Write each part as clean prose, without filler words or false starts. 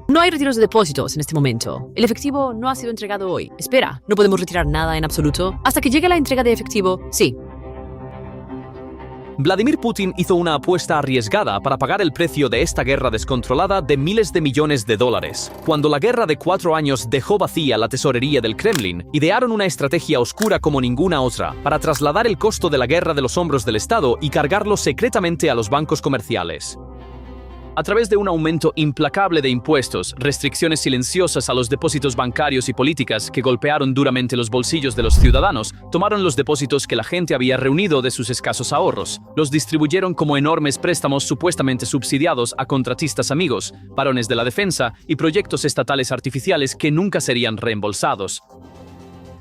No hay retiros de depósitos en este momento. El efectivo no ha sido entregado hoy. Espera, no podemos retirar nada en absoluto. Hasta que llegue la entrega de efectivo, sí. Vladimir Putin hizo una apuesta arriesgada para pagar el precio de esta guerra descontrolada de miles de millones de dólares. Cuando la guerra de 4 años dejó vacía la tesorería del Kremlin, idearon una estrategia oscura como ninguna otra para trasladar el costo de la guerra de los hombros del Estado y cargarlo secretamente a los bancos comerciales. A través de un aumento implacable de impuestos, restricciones silenciosas a los depósitos bancarios y políticas que golpearon duramente los bolsillos de los ciudadanos, tomaron los depósitos que la gente había reunido de sus escasos ahorros, los distribuyeron como enormes préstamos supuestamente subsidiados a contratistas amigos, varones de la defensa y proyectos estatales artificiales que nunca serían reembolsados.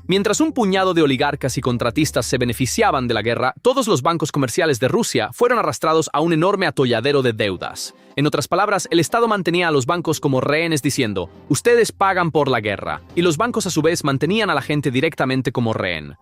Mientras un puñado de oligarcas y contratistas se beneficiaban de la guerra, todos los bancos comerciales de Rusia fueron arrastrados a un enorme atolladero de deudas. En otras palabras, el Estado mantenía a los bancos como rehenes diciendo, ustedes pagan por la guerra, y los bancos a su vez mantenían a la gente directamente como rehén.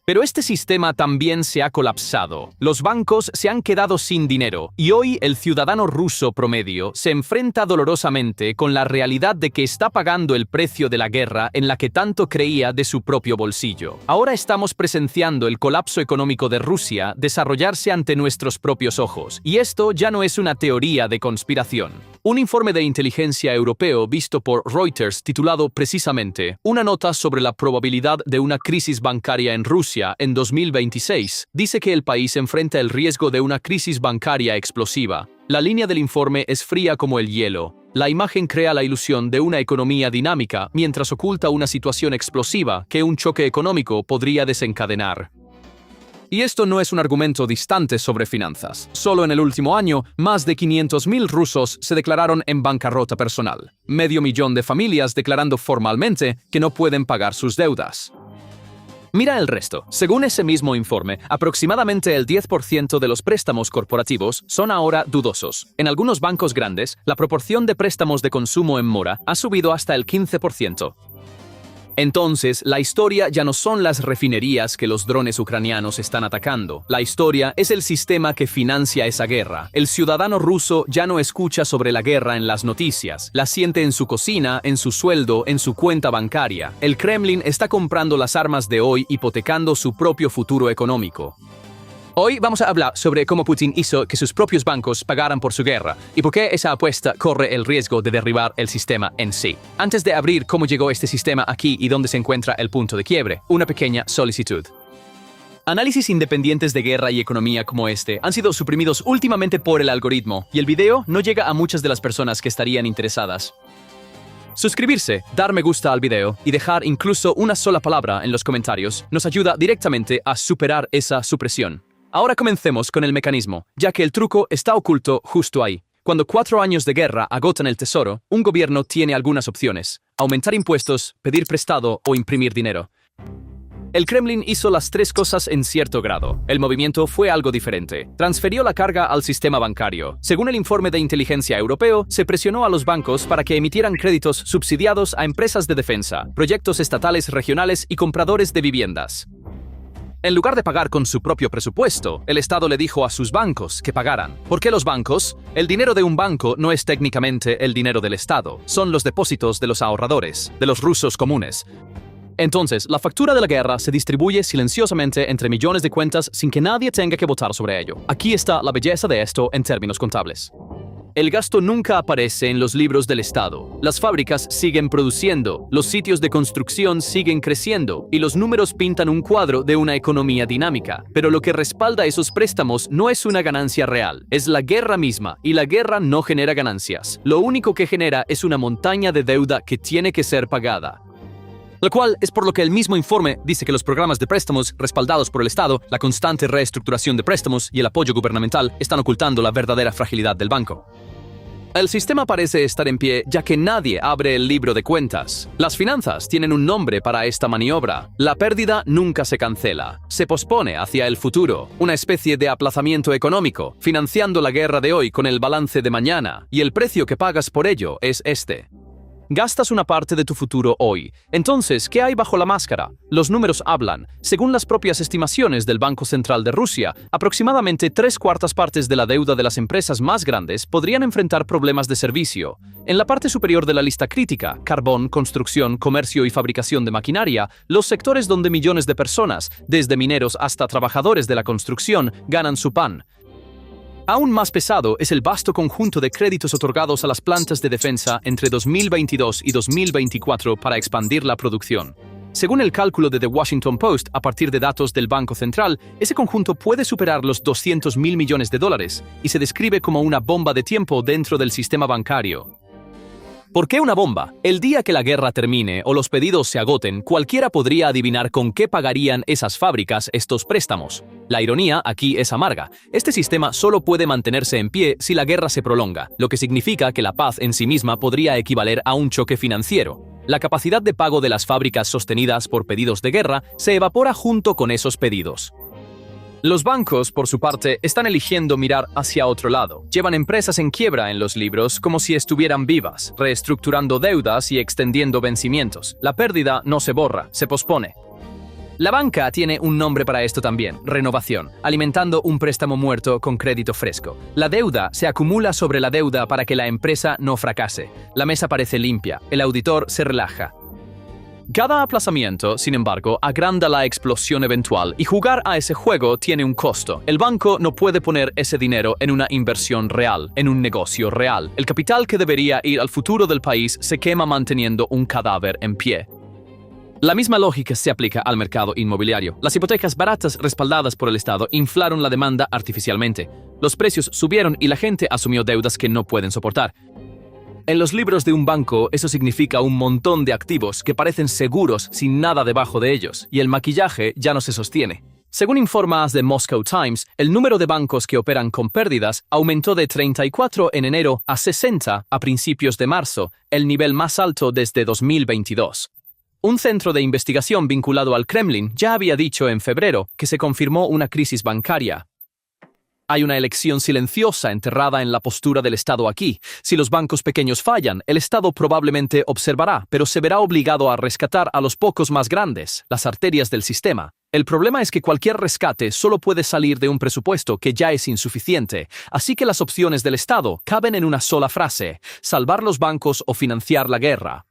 Pero este sistema también se ha colapsado. Los bancos se han quedado sin dinero y hoy el ciudadano ruso promedio se enfrenta dolorosamente con la realidad de que está pagando el precio de la guerra en la que tanto creía de su propio bolsillo. Ahora estamos presenciando el colapso económico de Rusia desarrollarse ante nuestros propios ojos, y esto ya no es una teoría de conspiración. Un informe de inteligencia europeo visto por Reuters titulado precisamente «Una nota sobre la probabilidad de una crisis bancaria en Rusia en 2026» dice que el país enfrenta el riesgo de una crisis bancaria explosiva. La línea del informe es fría como el hielo. La imagen crea la ilusión de una economía dinámica mientras oculta una situación explosiva que un choque económico podría desencadenar. Y esto no es un argumento distante sobre finanzas. Solo en el último año, más de 500.000 rusos se declararon en bancarrota personal. 500.000 de familias declarando formalmente que no pueden pagar sus deudas. Mira el resto. Según ese mismo informe, aproximadamente el 10% de los préstamos corporativos son ahora dudosos. En algunos bancos grandes, la proporción de préstamos de consumo en mora ha subido hasta el 15%. Entonces, la historia ya no son las refinerías que los drones ucranianos están atacando. La historia es el sistema que financia esa guerra. El ciudadano ruso ya no escucha sobre la guerra en las noticias. La siente en su cocina, en su sueldo, en su cuenta bancaria. El Kremlin está comprando las armas de hoy, hipotecando su propio futuro económico. Hoy vamos a hablar sobre cómo Putin hizo que sus propios bancos pagaran por su guerra y por qué esa apuesta corre el riesgo de derribar el sistema en sí. Antes de abrir cómo llegó este sistema aquí y dónde se encuentra el punto de quiebre, una pequeña solicitud. Análisis independientes de guerra y economía como este han sido suprimidos últimamente por el algoritmo y el video no llega a muchas de las personas que estarían interesadas. Suscribirse, dar me gusta al video y dejar incluso una sola palabra en los comentarios nos ayuda directamente a superar esa supresión. Ahora comencemos con el mecanismo, ya que el truco está oculto justo ahí. Cuando 4 años de guerra agotan el tesoro, un gobierno tiene algunas opciones: aumentar impuestos, pedir prestado o imprimir dinero. El Kremlin hizo las 3 cosas en cierto grado. El movimiento fue algo diferente. Transfirió la carga al sistema bancario. Según el informe de inteligencia europeo, se presionó a los bancos para que emitieran créditos subsidiados a empresas de defensa, proyectos estatales regionales y compradores de viviendas. En lugar de pagar con su propio presupuesto, el Estado le dijo a sus bancos que pagaran. ¿Por qué los bancos? El dinero de un banco no es técnicamente el dinero del Estado. Son los depósitos de los ahorradores, de los rusos comunes. Entonces, la factura de la guerra se distribuye silenciosamente entre millones de cuentas sin que nadie tenga que votar sobre ello. Aquí está la belleza de esto en términos contables. El gasto nunca aparece en los libros del Estado. Las fábricas siguen produciendo, los sitios de construcción siguen creciendo y los números pintan un cuadro de una economía dinámica. Pero lo que respalda esos préstamos no es una ganancia real, es la guerra misma, y la guerra no genera ganancias. Lo único que genera es una montaña de deuda que tiene que ser pagada. Lo cual es por lo que el mismo informe dice que los programas de préstamos respaldados por el Estado, la constante reestructuración de préstamos y el apoyo gubernamental están ocultando la verdadera fragilidad del banco. El sistema parece estar en pie ya que nadie abre el libro de cuentas. Las finanzas tienen un nombre para esta maniobra. La pérdida nunca se cancela, se pospone hacia el futuro, una especie de aplazamiento económico, financiando la guerra de hoy con el balance de mañana, y el precio que pagas por ello es este. Gastas una parte de tu futuro hoy. Entonces, ¿qué hay bajo la máscara? Los números hablan. Según las propias estimaciones del Banco Central de Rusia, aproximadamente 3/4 partes de la deuda de las empresas más grandes podrían enfrentar problemas de servicio. En la parte superior de la lista crítica, carbón, construcción, comercio y fabricación de maquinaria, los sectores donde millones de personas, desde mineros hasta trabajadores de la construcción, ganan su pan. Aún más pesado es el vasto conjunto de créditos otorgados a las plantas de defensa entre 2022 y 2024 para expandir la producción. Según el cálculo de The Washington Post, a partir de datos del Banco Central, ese conjunto puede superar los $200.000 millones y se describe como una bomba de tiempo dentro del sistema bancario. ¿Por qué una bomba? El día que la guerra termine o los pedidos se agoten, cualquiera podría adivinar con qué pagarían esas fábricas estos préstamos. La ironía aquí es amarga. Este sistema solo puede mantenerse en pie si la guerra se prolonga, lo que significa que la paz en sí misma podría equivaler a un choque financiero. La capacidad de pago de las fábricas sostenidas por pedidos de guerra se evapora junto con esos pedidos. Los bancos, por su parte, están eligiendo mirar hacia otro lado. Llevan empresas en quiebra en los libros como si estuvieran vivas, reestructurando deudas y extendiendo vencimientos. La pérdida no se borra, se pospone. La banca tiene un nombre para esto también, renovación, alimentando un préstamo muerto con crédito fresco. La deuda se acumula sobre la deuda para que la empresa no fracase. La mesa parece limpia, el auditor se relaja. Cada aplazamiento, sin embargo, agranda la explosión eventual y jugar a ese juego tiene un costo. El banco no puede poner ese dinero en una inversión real, en un negocio real. El capital que debería ir al futuro del país se quema manteniendo un cadáver en pie. La misma lógica se aplica al mercado inmobiliario. Las hipotecas baratas respaldadas por el Estado inflaron la demanda artificialmente. Los precios subieron y la gente asumió deudas que no pueden soportar. En los libros de un banco, eso significa un montón de activos que parecen seguros sin nada debajo de ellos, y el maquillaje ya no se sostiene. Según informa The Moscow Times, el número de bancos que operan con pérdidas aumentó de 34 en enero a 60 a principios de marzo, el nivel más alto desde 2022. Un centro de investigación vinculado al Kremlin ya había dicho en febrero que se confirmó una crisis bancaria. Hay una elección silenciosa enterrada en la postura del Estado aquí. Si los bancos pequeños fallan, el Estado probablemente observará, pero se verá obligado a rescatar a los pocos más grandes, las arterias del sistema. El problema es que cualquier rescate solo puede salir de un presupuesto que ya es insuficiente, así que las opciones del Estado caben en una sola frase: salvar los bancos o financiar la guerra.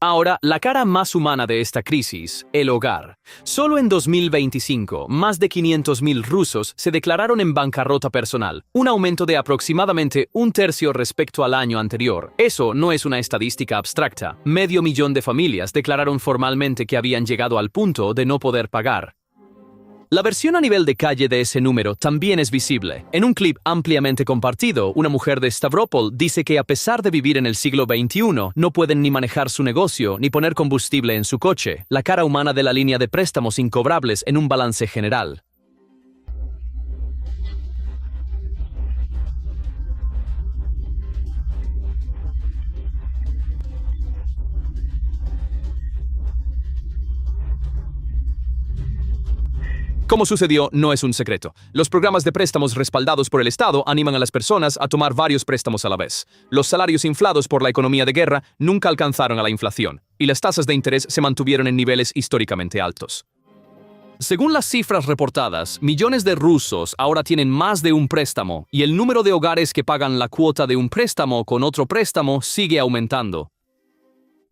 Ahora, la cara más humana de esta crisis, el hogar. Solo en 2025, más de 500.000 rusos se declararon en bancarrota personal, un aumento de aproximadamente 1/3 respecto al año anterior. Eso no es una estadística abstracta. 500.000 de familias declararon formalmente que habían llegado al punto de no poder pagar. La versión a nivel de calle de ese número también es visible. En un clip ampliamente compartido, una mujer de Stavropol dice que a pesar de vivir en el siglo XXI, no pueden ni manejar su negocio ni poner combustible en su coche, la cara humana de la línea de préstamos incobrables en un balance general. Como sucedió, no es un secreto. Los programas de préstamos respaldados por el Estado animan a las personas a tomar varios préstamos a la vez. Los salarios inflados por la economía de guerra nunca alcanzaron a la inflación, y las tasas de interés se mantuvieron en niveles históricamente altos. Según las cifras reportadas, millones de rusos ahora tienen más de un préstamo, y el número de hogares que pagan la cuota de un préstamo con otro préstamo sigue aumentando.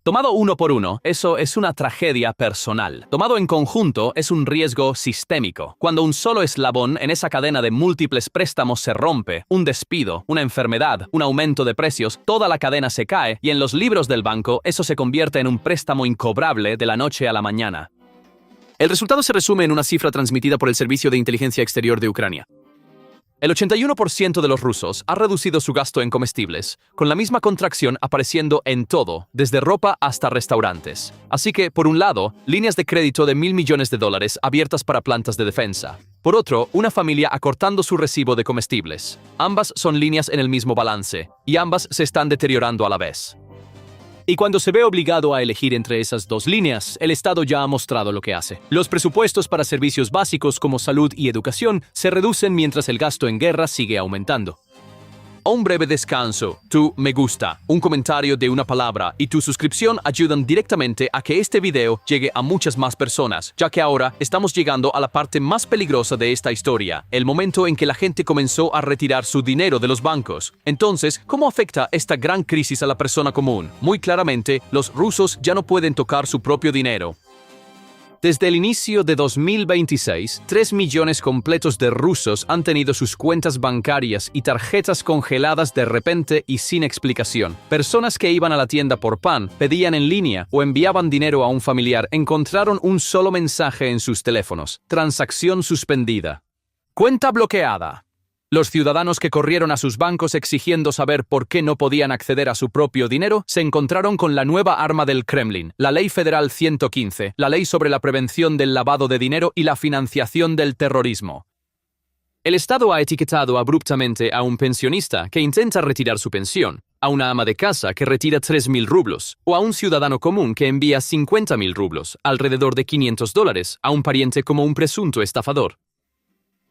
Tomado uno por uno, eso es una tragedia personal. Tomado en conjunto, es un riesgo sistémico. Cuando un solo eslabón en esa cadena de múltiples préstamos se rompe, un despido, una enfermedad, un aumento de precios, toda la cadena se cae y en los libros del banco eso se convierte en un préstamo incobrable de la noche a la mañana. El resultado se resume en una cifra transmitida por el Servicio de Inteligencia Exterior de Ucrania. El 81% de los rusos ha reducido su gasto en comestibles, con la misma contracción apareciendo en todo, desde ropa hasta restaurantes. Así que, por un lado, líneas de crédito de $1.000 millones abiertas para plantas de defensa. Por otro, una familia acortando su recibo de comestibles. Ambas son líneas en el mismo balance, y ambas se están deteriorando a la vez. Y cuando se ve obligado a elegir entre esas dos líneas, el Estado ya ha mostrado lo que hace. Los presupuestos para servicios básicos como salud y educación se reducen mientras el gasto en guerra sigue aumentando. Un breve descanso, tu me gusta, un comentario de una palabra y tu suscripción ayudan directamente a que este video llegue a muchas más personas, ya que ahora estamos llegando a la parte más peligrosa de esta historia, el momento en que la gente comenzó a retirar su dinero de los bancos. Entonces, ¿cómo afecta esta gran crisis a la persona común? Muy claramente, los rusos ya no pueden tocar su propio dinero. Desde el inicio de 2026, 3 millones completos de rusos han tenido sus cuentas bancarias y tarjetas congeladas de repente y sin explicación. Personas que iban a la tienda por pan, pedían en línea o enviaban dinero a un familiar encontraron un solo mensaje en sus teléfonos: transacción suspendida. Cuenta bloqueada. Los ciudadanos que corrieron a sus bancos exigiendo saber por qué no podían acceder a su propio dinero se encontraron con la nueva arma del Kremlin, la Ley Federal 115, la Ley sobre la prevención del lavado de dinero y la financiación del terrorismo. El Estado ha etiquetado abruptamente a un pensionista que intenta retirar su pensión, a una ama de casa que retira 3.000 rublos, o a un ciudadano común que envía 50.000 rublos, alrededor de $500, a un pariente como un presunto estafador.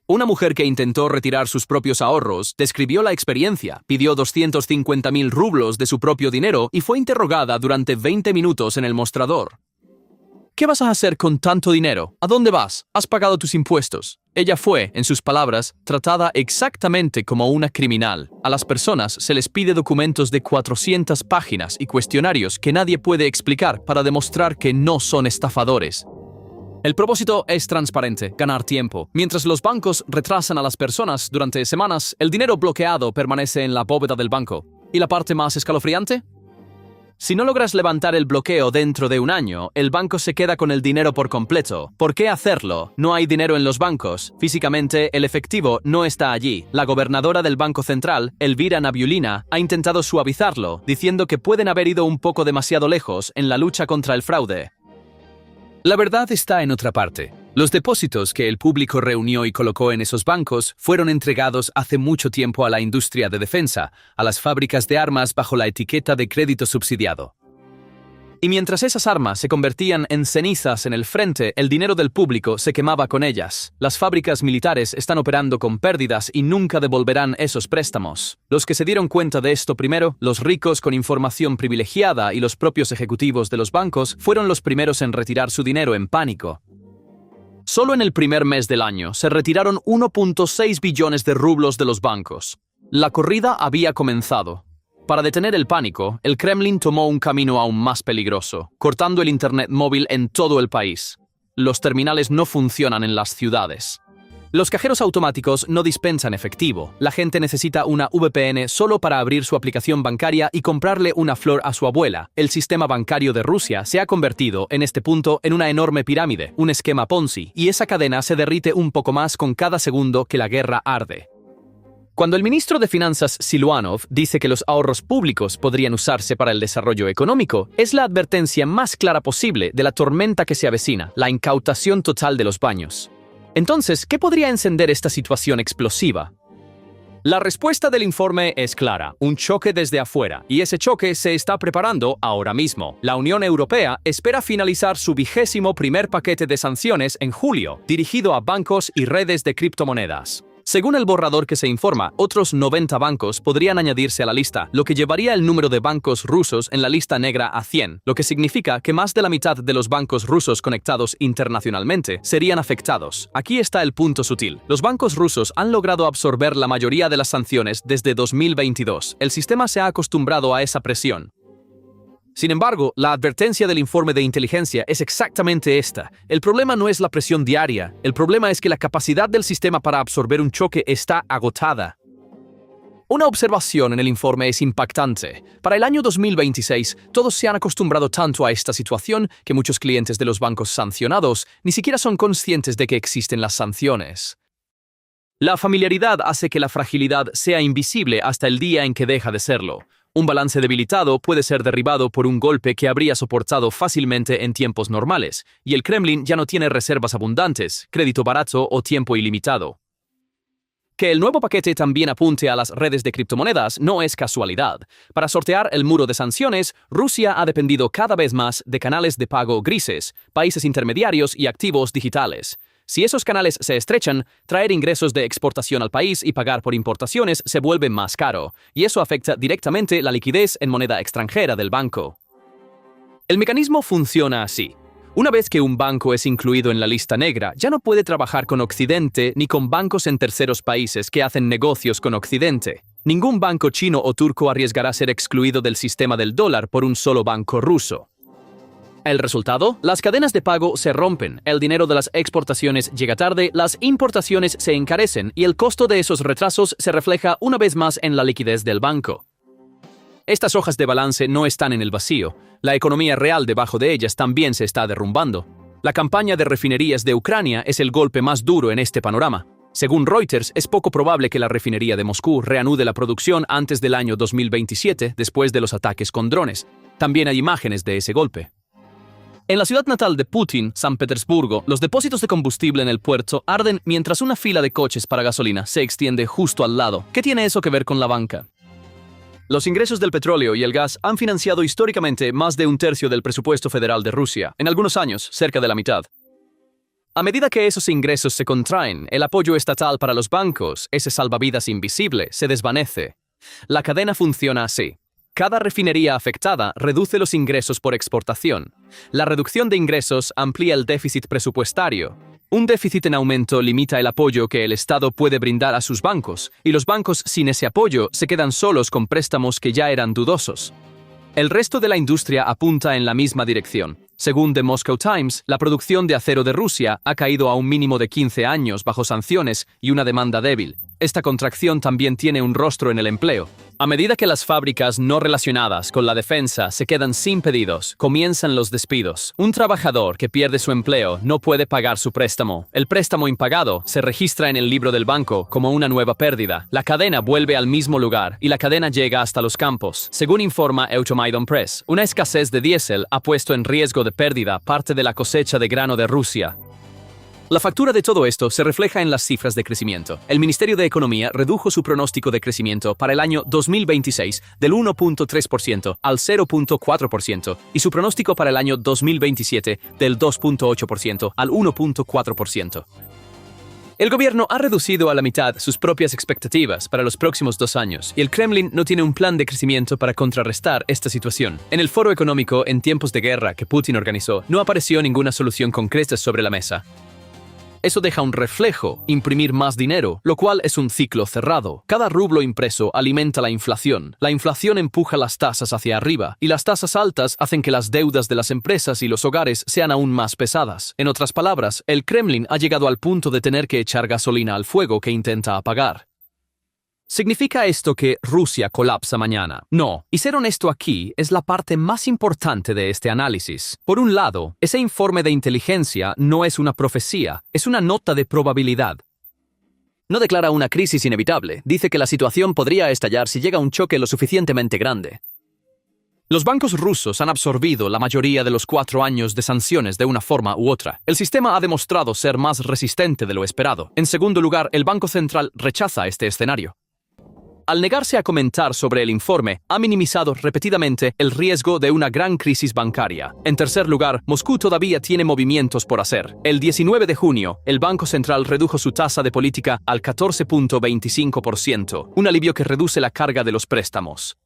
Una mujer que intentó retirar sus propios ahorros describió la experiencia, pidió 250.000 rublos de su propio dinero y fue interrogada durante 20 minutos en el mostrador. ¿Qué vas a hacer con tanto dinero? ¿A dónde vas? ¿Has pagado tus impuestos? Ella fue, en sus palabras, tratada exactamente como una criminal. A las personas se les pide documentos de 400 páginas y cuestionarios que nadie puede explicar para demostrar que no son estafadores. El propósito es transparente, ganar tiempo. Mientras los bancos retrasan a las personas durante semanas, el dinero bloqueado permanece en la bóveda del banco. ¿Y la parte más escalofriante? Si no logras levantar el bloqueo dentro de un año, el banco se queda con el dinero por completo. ¿Por qué hacerlo? No hay dinero en los bancos. Físicamente, el efectivo no está allí. La gobernadora del Banco Central, Elvira Nabiullina, ha intentado suavizarlo, diciendo que pueden haber ido un poco demasiado lejos en la lucha contra el fraude. La verdad está en otra parte. Los depósitos que el público reunió y colocó en esos bancos fueron entregados hace mucho tiempo a la industria de defensa, a las fábricas de armas bajo la etiqueta de crédito subsidiado. Y mientras esas armas se convertían en cenizas en el frente, el dinero del público se quemaba con ellas. Las fábricas militares están operando con pérdidas y nunca devolverán esos préstamos. Los que se dieron cuenta de esto primero, los ricos con información privilegiada y los propios ejecutivos de los bancos, fueron los primeros en retirar su dinero en pánico. Solo en el primer mes del año se retiraron 1.6 billones de rublos de los bancos. La corrida había comenzado. Para detener el pánico, el Kremlin tomó un camino aún más peligroso, cortando el Internet móvil en todo el país. Los terminales no funcionan en las ciudades. Los cajeros automáticos no dispensan efectivo. La gente necesita una VPN solo para abrir su aplicación bancaria y comprarle una flor a su abuela. El sistema bancario de Rusia se ha convertido, en este punto, en una enorme pirámide, un esquema Ponzi, y esa cadena se derrite un poco más con cada segundo que la guerra arde. Cuando el ministro de Finanzas Siluanov dice que los ahorros públicos podrían usarse para el desarrollo económico, es la advertencia más clara posible de la tormenta que se avecina, la incautación total de los baños. Entonces, ¿qué podría encender esta situación explosiva? La respuesta del informe es clara, un choque desde afuera, y ese choque se está preparando ahora mismo. La Unión Europea espera finalizar su 21º paquete de sanciones en julio, dirigido a bancos y redes de criptomonedas. Según el borrador que se informa, otros 90 bancos podrían añadirse a la lista, lo que llevaría el número de bancos rusos en la lista negra a 100, lo que significa que más de la mitad de los bancos rusos conectados internacionalmente serían afectados. Aquí está el punto sutil. Los bancos rusos han logrado absorber la mayoría de las sanciones desde 2022. El sistema se ha acostumbrado a esa presión. Sin embargo, la advertencia del informe de inteligencia es exactamente esta. El problema no es la presión diaria, el problema es que la capacidad del sistema para absorber un choque está agotada. Una observación en el informe es impactante. Para el año 2026, todos se han acostumbrado tanto a esta situación que muchos clientes de los bancos sancionados ni siquiera son conscientes de que existen las sanciones. La familiaridad hace que la fragilidad sea invisible hasta el día en que deja de serlo. Un balance debilitado puede ser derribado por un golpe que habría soportado fácilmente en tiempos normales, y el Kremlin ya no tiene reservas abundantes, crédito barato o tiempo ilimitado. Que el nuevo paquete también apunte a las redes de criptomonedas no es casualidad. Para sortear el muro de sanciones, Rusia ha dependido cada vez más de canales de pago grises, países intermediarios y activos digitales. Si esos canales se estrechan, traer ingresos de exportación al país y pagar por importaciones se vuelve más caro, y eso afecta directamente la liquidez en moneda extranjera del banco. El mecanismo funciona así. Una vez que un banco es incluido en la lista negra, ya no puede trabajar con Occidente ni con bancos en terceros países que hacen negocios con Occidente. Ningún banco chino o turco arriesgará ser excluido del sistema del dólar por un solo banco ruso. El resultado: las cadenas de pago se rompen, el dinero de las exportaciones llega tarde, las importaciones se encarecen y el costo de esos retrasos se refleja una vez más en la liquidez del banco. Estas hojas de balance no están en el vacío. La economía real debajo de ellas también se está derrumbando. La campaña de refinerías de Ucrania es el golpe más duro en este panorama. Según Reuters, es poco probable que la refinería de Moscú reanude la producción antes del año 2027, después de los ataques con drones. También hay imágenes de ese golpe. En la ciudad natal de Putin, San Petersburgo, los depósitos de combustible en el puerto arden mientras una fila de coches para gasolina se extiende justo al lado. ¿Qué tiene eso que ver con la banca? Los ingresos del petróleo y el gas han financiado históricamente más de un tercio del presupuesto federal de Rusia, en algunos años, cerca de la mitad. A medida que esos ingresos se contraen, el apoyo estatal para los bancos, ese salvavidas invisible, se desvanece. La cadena funciona así. Cada refinería afectada reduce los ingresos por exportación. La reducción de ingresos amplía el déficit presupuestario. Un déficit en aumento limita el apoyo que el Estado puede brindar a sus bancos, y los bancos sin ese apoyo se quedan solos con préstamos que ya eran dudosos. El resto de la industria apunta en la misma dirección. Según The Moscow Times, la producción de acero de Rusia ha caído a un mínimo de 15 años bajo sanciones y una demanda débil. Esta contracción también tiene un rostro en el empleo. A medida que las fábricas no relacionadas con la defensa se quedan sin pedidos, comienzan los despidos. Un trabajador que pierde su empleo no puede pagar su préstamo. El préstamo impagado se registra en el libro del banco como una nueva pérdida. La cadena vuelve al mismo lugar y la cadena llega hasta los campos. Según informa Euromaidan Press, una escasez de diésel ha puesto en riesgo de pérdida parte de la cosecha de grano de Rusia. La factura de todo esto se refleja en las cifras de crecimiento. El Ministerio de Economía redujo su pronóstico de crecimiento para el año 2026 del 1.3% al 0.4% y su pronóstico para el año 2027 del 2.8% al 1.4%. El gobierno ha reducido a la mitad sus propias expectativas para los próximos 2 años y el Kremlin no tiene un plan de crecimiento para contrarrestar esta situación. En el foro económico en tiempos de guerra que Putin organizó, no apareció ninguna solución concreta sobre la mesa. Eso deja un reflejo: imprimir más dinero, lo cual es un ciclo cerrado. Cada rublo impreso alimenta la inflación. La inflación empuja las tasas hacia arriba, y las tasas altas hacen que las deudas de las empresas y los hogares sean aún más pesadas. En otras palabras, el Kremlin ha llegado al punto de tener que echar gasolina al fuego que intenta apagar. ¿Significa esto que Rusia colapsa mañana? No, y ser honesto aquí es la parte más importante de este análisis. Por un lado, ese informe de inteligencia no es una profecía, es una nota de probabilidad. No declara una crisis inevitable, dice que la situación podría estallar si llega un choque lo suficientemente grande. Los bancos rusos han absorbido la mayoría de los 4 años de sanciones de una forma u otra. El sistema ha demostrado ser más resistente de lo esperado. En segundo lugar, el Banco Central rechaza este escenario. Al negarse a comentar sobre el informe, ha minimizado repetidamente el riesgo de una gran crisis bancaria. En tercer lugar, Moscú todavía tiene movimientos por hacer. El 19 de junio, el Banco Central redujo su tasa de política al 14.25%, un alivio que reduce la carga de los préstamos.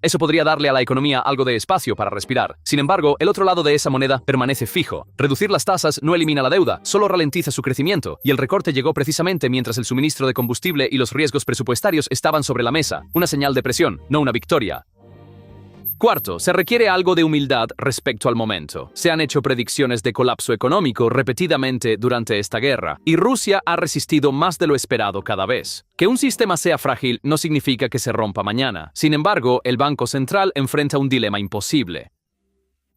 Eso podría darle a la economía algo de espacio para respirar. Sin embargo, el otro lado de esa moneda permanece fijo. Reducir las tasas no elimina la deuda, solo ralentiza su crecimiento, y el recorte llegó precisamente mientras el suministro de combustible y los riesgos presupuestarios estaban sobre la mesa, una señal de presión, no una victoria. Cuarto, se requiere algo de humildad respecto al momento. Se han hecho predicciones de colapso económico repetidamente durante esta guerra, y Rusia ha resistido más de lo esperado cada vez. Que un sistema sea frágil no significa que se rompa mañana. Sin embargo, el Banco Central enfrenta un dilema imposible.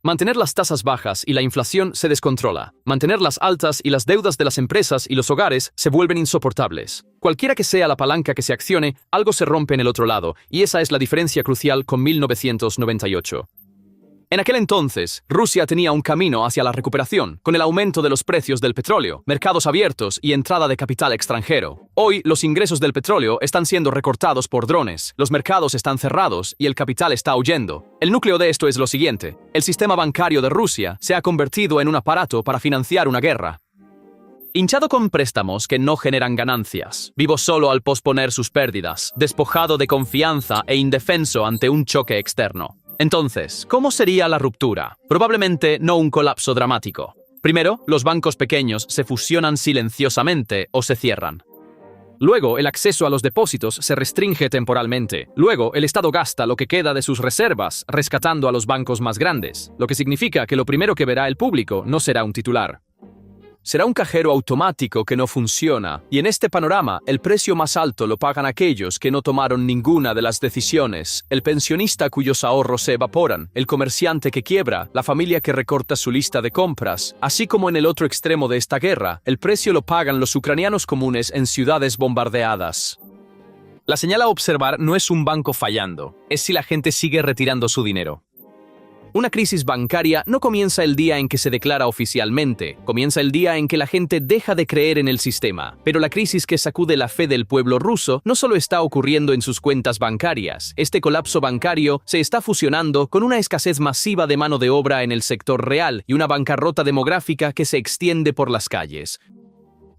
Mantener las tasas bajas y la inflación se descontrola. Mantenerlas altas y las deudas de las empresas y los hogares se vuelven insoportables. Cualquiera que sea la palanca que se accione, algo se rompe en el otro lado, y esa es la diferencia crucial con 1998. En aquel entonces, Rusia tenía un camino hacia la recuperación, con el aumento de los precios del petróleo, mercados abiertos y entrada de capital extranjero. Hoy, los ingresos del petróleo están siendo recortados por drones, los mercados están cerrados y el capital está huyendo. El núcleo de esto es lo siguiente: el sistema bancario de Rusia se ha convertido en un aparato para financiar una guerra. Hinchado con préstamos que no generan ganancias, vivo solo al posponer sus pérdidas, despojado de confianza e indefenso ante un choque externo. Entonces, ¿cómo sería la ruptura? Probablemente no un colapso dramático. Primero, los bancos pequeños se fusionan silenciosamente o se cierran. Luego, el acceso a los depósitos se restringe temporalmente. Luego, el Estado gasta lo que queda de sus reservas, rescatando a los bancos más grandes, lo que significa que lo primero que verá el público no será un titular. Será un cajero automático que no funciona, y en este panorama el precio más alto lo pagan aquellos que no tomaron ninguna de las decisiones, el pensionista cuyos ahorros se evaporan, el comerciante que quiebra, la familia que recorta su lista de compras, así como en el otro extremo de esta guerra, el precio lo pagan los ucranianos comunes en ciudades bombardeadas. La señal a observar no es un banco fallando, es si la gente sigue retirando su dinero. Una crisis bancaria no comienza el día en que se declara oficialmente, comienza el día en que la gente deja de creer en el sistema. Pero la crisis que sacude la fe del pueblo ruso no solo está ocurriendo en sus cuentas bancarias. Este colapso bancario se está fusionando con una escasez masiva de mano de obra en el sector real y una bancarrota demográfica que se extiende por las calles.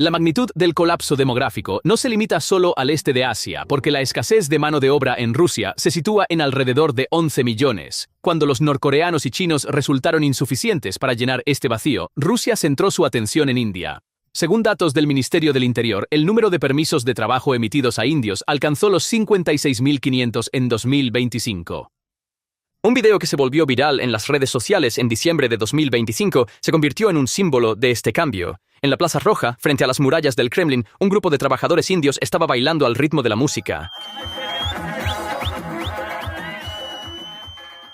La magnitud del colapso demográfico no se limita solo al este de Asia, porque la escasez de mano de obra en Rusia se sitúa en alrededor de 11 millones. Cuando los norcoreanos y chinos resultaron insuficientes para llenar este vacío, Rusia centró su atención en India. Según datos del Ministerio del Interior, el número de permisos de trabajo emitidos a indios alcanzó los 56.500 en 2025. Un video que se volvió viral en las redes sociales en diciembre de 2025 se convirtió en un símbolo de este cambio. En la Plaza Roja, frente a las murallas del Kremlin, un grupo de trabajadores indios estaba bailando al ritmo de la música.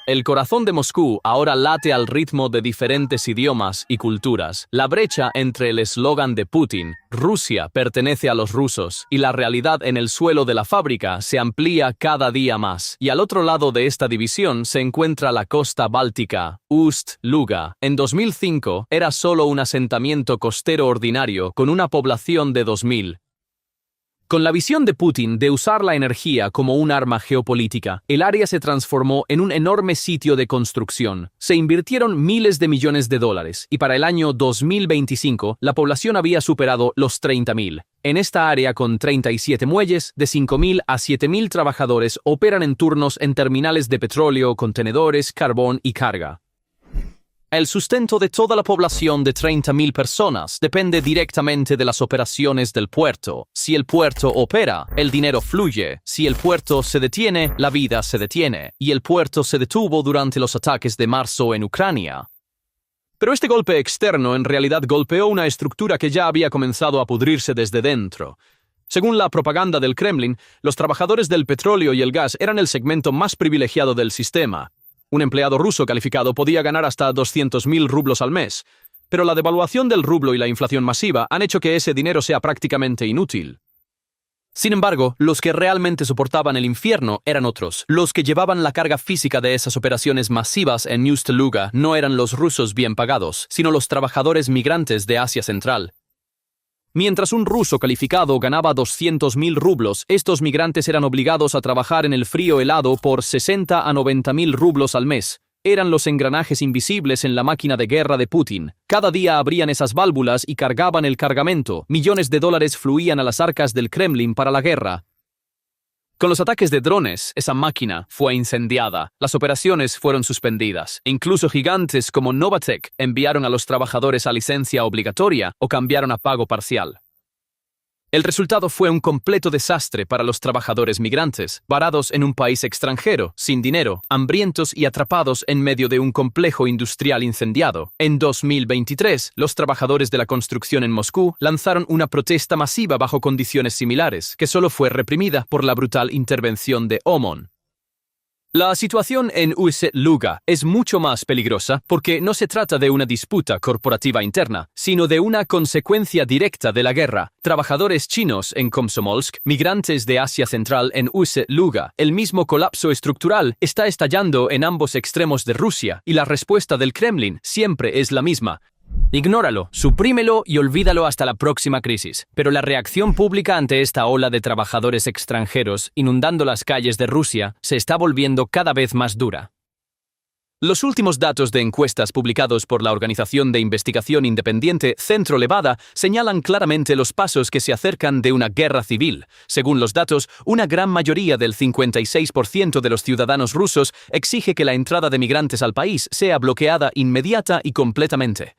El corazón de Moscú ahora late al ritmo de diferentes idiomas y culturas. La brecha entre el eslogan de Putin, Rusia pertenece a los rusos, y la realidad en el suelo de la fábrica se amplía cada día más. Y al otro lado de esta división se encuentra la costa báltica, Ust-Luga. En 2005 era solo un asentamiento costero ordinario con una población de 2.000. Con la visión de Putin de usar la energía como un arma geopolítica, el área se transformó en un enorme sitio de construcción. Se invirtieron miles de millones de dólares y para el año 2025 la población había superado los 30.000. En esta área con 37 muelles, de 5.000 a 7.000 trabajadores operan en turnos en terminales de petróleo, contenedores, carbón y carga. El sustento de toda la población de 30.000 personas depende directamente de las operaciones del puerto. Si el puerto opera, el dinero fluye. Si el puerto se detiene, la vida se detiene. Y el puerto se detuvo durante los ataques de marzo en Ucrania. Pero este golpe externo en realidad golpeó una estructura que ya había comenzado a pudrirse desde dentro. Según la propaganda del Kremlin, los trabajadores del petróleo y el gas eran el segmento más privilegiado del sistema. Un empleado ruso calificado podía ganar hasta 200.000 rublos al mes, pero la devaluación del rublo y la inflación masiva han hecho que ese dinero sea prácticamente inútil. Sin embargo, los que realmente soportaban el infierno eran otros. Los que llevaban la carga física de esas operaciones masivas en Ust-Luga no eran los rusos bien pagados, sino los trabajadores migrantes de Asia Central. Mientras un ruso calificado ganaba 200.000 rublos, estos migrantes eran obligados a trabajar en el frío helado por 60 a 90.000 rublos al mes. Eran los engranajes invisibles en la máquina de guerra de Putin. Cada día abrían esas válvulas y cargaban el cargamento. Millones de dólares fluían a las arcas del Kremlin para la guerra. Con los ataques de drones, esa máquina fue incendiada. Las operaciones fueron suspendidas. Incluso gigantes como Novatek enviaron a los trabajadores a licencia obligatoria o cambiaron a pago parcial. El resultado fue un completo desastre para los trabajadores migrantes, varados en un país extranjero, sin dinero, hambrientos y atrapados en medio de un complejo industrial incendiado. En 2023, los trabajadores de la construcción en Moscú lanzaron una protesta masiva bajo condiciones similares, que solo fue reprimida por la brutal intervención de OMON. La situación en Ust-Luga es mucho más peligrosa porque no se trata de una disputa corporativa interna, sino de una consecuencia directa de la guerra. Trabajadores chinos en Komsomolsk, migrantes de Asia Central en Ust-Luga. El mismo colapso estructural está estallando en ambos extremos de Rusia y la respuesta del Kremlin siempre es la misma. Ignóralo, suprímelo y olvídalo hasta la próxima crisis. Pero la reacción pública ante esta ola de trabajadores extranjeros inundando las calles de Rusia se está volviendo cada vez más dura. Los últimos datos de encuestas publicados por la organización de investigación independiente Centro Levada señalan claramente los pasos que se acercan de una guerra civil. Según los datos, una gran mayoría del 56% de los ciudadanos rusos exige que la entrada de migrantes al país sea bloqueada inmediata y completamente.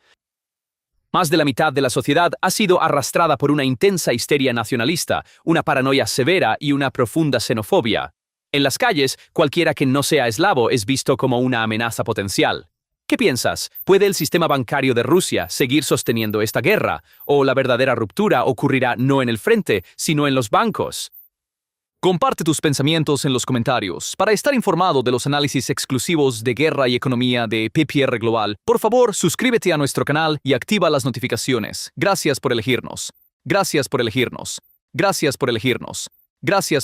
Más de la mitad de la sociedad ha sido arrastrada por una intensa histeria nacionalista, una paranoia severa y una profunda xenofobia. En las calles, cualquiera que no sea eslavo es visto como una amenaza potencial. ¿Qué piensas? ¿Puede el sistema bancario de Rusia seguir sosteniendo esta guerra? ¿O la verdadera ruptura ocurrirá no en el frente, sino en los bancos? Comparte tus pensamientos en los comentarios. Para estar informado de los análisis exclusivos de guerra y economía de PPR Global, por favor, suscríbete a nuestro canal y activa las notificaciones. Gracias por elegirnos. Gracias por elegirnos. Gracias por elegirnos. Gracias.